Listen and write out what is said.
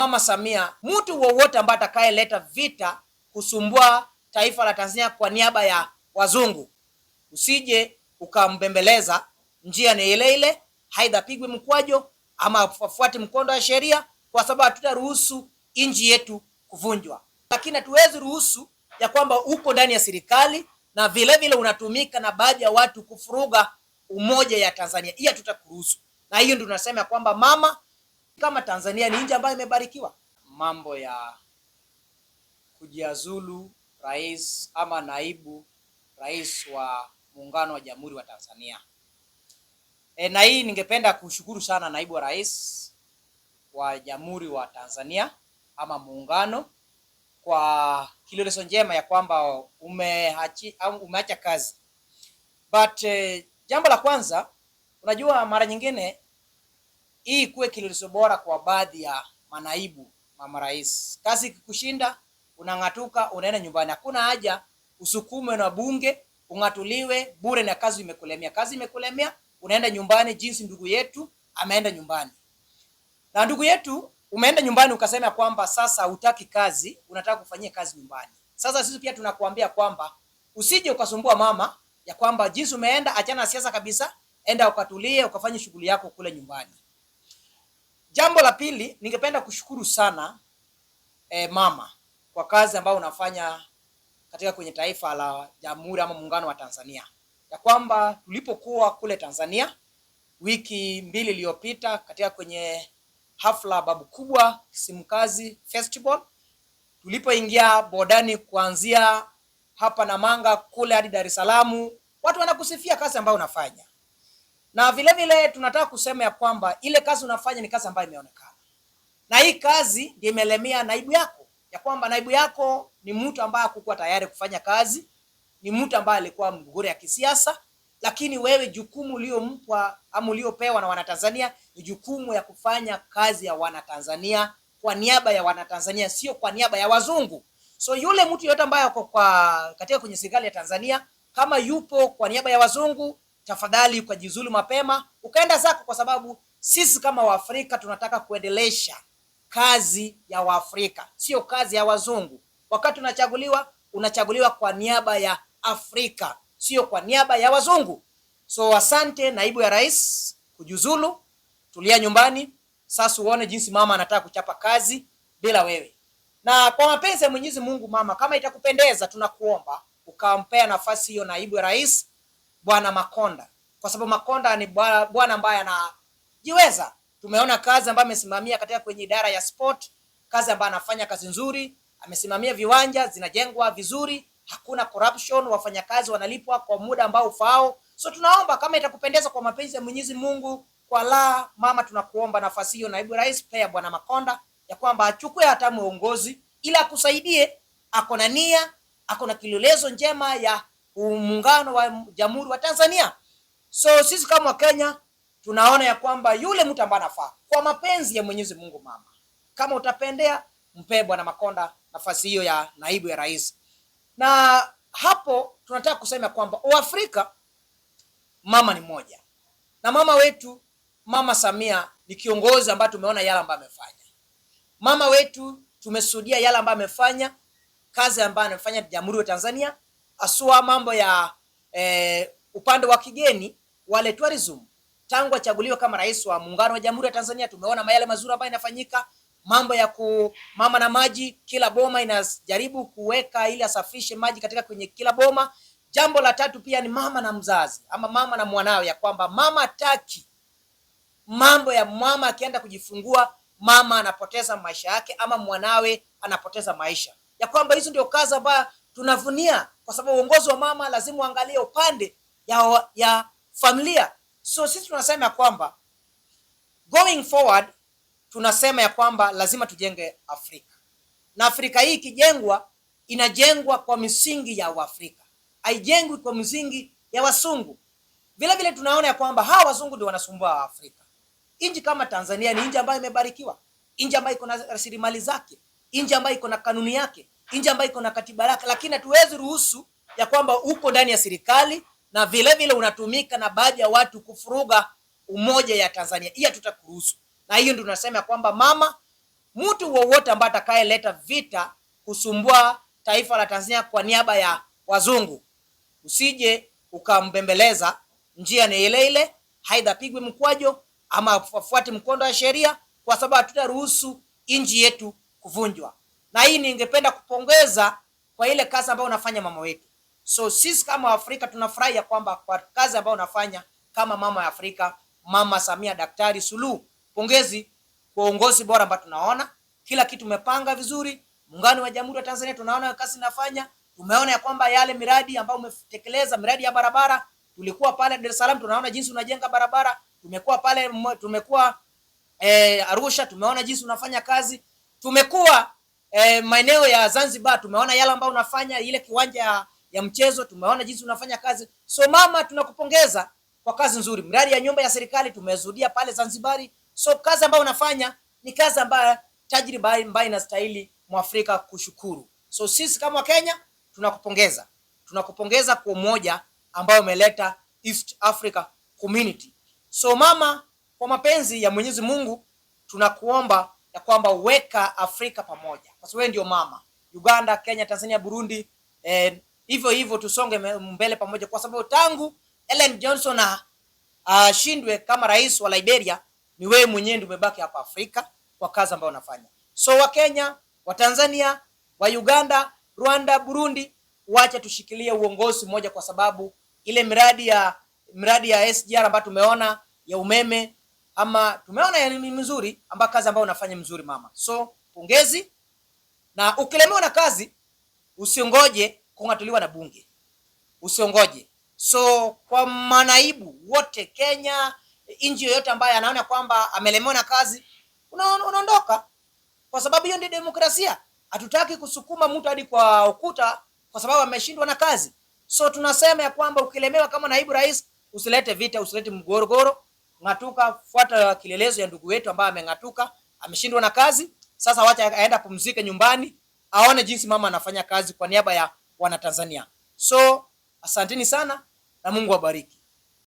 Mama Samia, mtu wowote ambaye atakayeleta vita kusumbua taifa la Tanzania kwa niaba ya wazungu, usije ukambembeleza. Njia ni ile ile, haidha pigwe mkwajo ama afuate mkondo wa sheria, kwa sababu hatutaruhusu nchi yetu kuvunjwa. Lakini hatuwezi ruhusu ya kwamba uko ndani ya serikali na vile vile unatumika na baadhi ya watu kufuruga umoja ya Tanzania. Hiyo hatutakuruhusu. Na hiyo ndio tunasema kwamba mama, kama Tanzania ni nchi ambayo imebarikiwa. Mambo ya kujiazulu rais ama naibu rais wa muungano wa Jamhuri wa Tanzania. Na hii ningependa kushukuru sana naibu wa rais wa Jamhuri wa Tanzania ama muungano kwa kielelezo njema ya kwamba umeacha kazi. But jambo la kwanza, unajua mara nyingine hii kuwe kielelezo bora kwa baadhi ya manaibu mama rais. Kazi ikikushinda unang'atuka, unaenda nyumbani. Hakuna haja usukume na bunge ung'atuliwe bure na kazi imekulemea. Kazi imekulemea, unaenda nyumbani jinsi ndugu yetu ameenda nyumbani. Na ndugu yetu umeenda nyumbani ukasema kwamba sasa hutaki kazi, unataka kufanyia kazi nyumbani. Sasa sisi pia tunakuambia kwamba usije ukasumbua mama ya kwamba jinsi umeenda, achana na siasa kabisa, enda ukatulie ukafanye shughuli yako kule nyumbani. Jambo la pili, ningependa kushukuru sana mama kwa kazi ambayo unafanya katika kwenye taifa la Jamhuri ama Muungano wa Tanzania. Ya kwamba tulipokuwa kule Tanzania wiki 2 iliyopita katika kwenye hafla babu kubwa Kisimkazi Festival, tulipoingia bodani kuanzia hapa Namanga kule hadi Dar es Salaam, watu wanakusifia kazi ambayo unafanya. Na vile vile tunataka kusema ya kwamba ile kazi unafanya ni kazi ambayo imeonekana. Na hii kazi ndio imelemea naibu yako. Ya kwamba naibu yako ni mtu ambaye hakuwa tayari kufanya kazi, ni mtu ambaye alikuwa mgogoro ya kisiasa, lakini wewe jukumu uliompa ama uliopewa na Wanatanzania ni jukumu ya kufanya kazi ya Wanatanzania kwa niaba ya Wanatanzania, sio kwa niaba ya wazungu. So yule mtu yote ambaye yuko katika kwenye serikali ya Tanzania, kama yupo kwa niaba ya wazungu, tafadhali ukajizulu mapema, ukaenda zako, kwa sababu sisi kama Waafrika tunataka kuendelesha kazi ya Waafrika, sio kazi ya wazungu. Wakati unachaguliwa kwa niaba ya Afrika, sio kwa niaba ya wazungu. So asante naibu ya rais kujuzulu, tulia nyumbani. Sasa uone jinsi mama anataka kuchapa kazi bila wewe. Na kwa mapenzi ya Mwenyezi Mungu mama, kama itakupendeza, tunakuomba ukampea nafasi hiyo naibu ya rais Bwana Makonda, kwa sababu Makonda ni bwana ambaye anajiweza. Tumeona kazi ambayo amesimamia katika kwenye idara ya sport, kazi ambayo anafanya kazi nzuri, amesimamia viwanja zinajengwa vizuri, hakuna corruption, wafanyakazi wanalipwa kwa muda ambao ufao. So tunaomba kama itakupendeza kwa mapenzi ya Mwenyezi Mungu, kwa mama, tunakuomba nafasi hiyo naibu rais pia Bwana Makonda, ya kwamba achukue hatamu uongozi ili akusaidie. Ako na nia, ako na kielelezo njema ya muungano wa Jamhuri wa Tanzania. So sisi kama Wakenya tunaona ya kwamba yule mtu ambaye anafaa kwa mapenzi ya Mwenyezi Mungu mama, kama utapendea, mpe Bwana Makonda nafasi hiyo ya naibu ya rais. Na hapo tunataka kusema kwamba Afrika mama ni moja. Na mama wetu Mama Samia ni kiongozi ambaye tumeona yale ambayo amefanya. Mama wetu tumeshuhudia yale ambayo amefanya, kazi ambayo anafanya Jamhuri ya Tanzania, asua mambo ya upande wa kigeni, wale tourism. Tangu achaguliwa kama rais wa muungano wa Jamhuri ya Tanzania, tumeona yale mazuri ambayo yanafanyika. Mambo ya mama na maji, kila boma inajaribu kuweka ili asafishe maji katika kwenye kila boma. Jambo la tatu pia ni mama na mzazi ama mama na mwanawe, ya kwamba mama hataki mambo ya mama akienda kujifungua mama anapoteza maisha yake ama mwanawe anapoteza maisha. Ya kwamba hizo ndio kazi ambayo tunavunia, kwa sababu uongozi wa mama lazima uangalie upande ya familia. So sisi tunasema kwamba going forward, tunasema ya kwamba lazima tujenge Afrika. Na Afrika hii ikijengwa, inajengwa kwa misingi ya Uafrika, haijengwi kwa misingi ya wasungu. Vile vile tunaona ya kwamba hawa wazungu ndio wanasumbua Afrika. Nchi kama Tanzania ni nchi ambayo imebarikiwa, nchi ambayo iko na rasilimali zake, nchi ambayo iko na kanuni yake, nchi ambayo iko na katiba yake, lakini hatuwezi ruhusu ya kwamba uko ndani ya serikali na vile vile unatumika na baadhi ya watu kufuruga umoja ya Tanzania. Hiyo tutakuruhusu. Na hiyo ndio tunasema kwamba mama, mtu wowote ambaye atakayeleta vita kusumbua taifa la Tanzania kwa niaba ya wazungu, usije ukambembeleza. Njia ni ile ile, haidha pigwe mkwajo ama afuate mkondo wa sheria, kwa sababu hatutaruhusu nchi yetu kuvunjwa. Na hii ningependa kupongeza kwa ile kazi ambayo unafanya mama wetu. So sisi kama Afrika tunafurahi ya kwamba kwa kazi ambayo unafanya kama mama ya Afrika, Mama Samia Daktari Suluhu. Pongezi kwa uongozi bora ambao tunaona. Kila kitu umepanga vizuri. Muungano wa Jamhuri ya Tanzania tunaona kazi inafanya. Tumeona ya kwamba yale miradi ambayo umetekeleza, miradi ya barabara, tulikuwa pale Dar es Salaam tunaona jinsi unajenga barabara. Tumekuwa Arusha tumeona jinsi unafanya kazi. Tumekuwa maeneo ya Zanzibar tumeona yale ambayo unafanya, ile kiwanja ya mchezo tumeona jinsi unafanya kazi. So mama, tunakupongeza kwa kazi nzuri. Miradi ya nyumba ya serikali tumezudia pale Zanzibar. So kazi ambayo unafanya ni kazi ambayo tajriba ambayo inastahili Mwafrika kushukuru. So sisi kama Kenya tunakupongeza. Tunakupongeza kwa umoja ambao umeleta East Africa Community. So mama, kwa mapenzi ya Mwenyezi Mungu tunakuomba ya kwamba weka Afrika pamoja. Kwa sababu wewe ndio mama. Uganda, Kenya, Tanzania, Burundi, hivyo hivyo tusonge mbele pamoja, kwa sababu tangu Ellen Johnson ashindwe kama rais wa Liberia, ni wewe mwenyewe ndio umebaki hapa Afrika kwa kazi ambayo unafanya. So wa Kenya, wa Tanzania, wa Uganda, Rwanda, Burundi, wacha tushikilie uongozi mmoja, kwa sababu ile miradi ya SGR ambayo tumeona ya umeme ama tumeona ni mzuri, ambayo kazi ambayo unafanya mzuri mama. So pongezi, na ukilemewa na kazi usiongoje kung'atuliwa na bunge. Usiongoje. So kwa manaibu wote Kenya, nchi yoyote ambaye anaona kwamba amelemewa na kazi, unaondoka, kwa sababu hiyo ndio demokrasia. Hatutaki kusukuma mtu hadi kwa ukuta kwa sababu ameshindwa na kazi. So tunasema ya kwamba ukilemewa kama naibu rais, usilete vita, usilete mgorogoro, ng'atuka, fuata kilelezo ya ndugu wetu ambaye ameng'atuka, ameshindwa na kazi. Sasa wacha aenda pumzike nyumbani, aone jinsi mama anafanya kazi kwa niaba ya wana Tanzania. So asanteni sana na Mungu awabariki.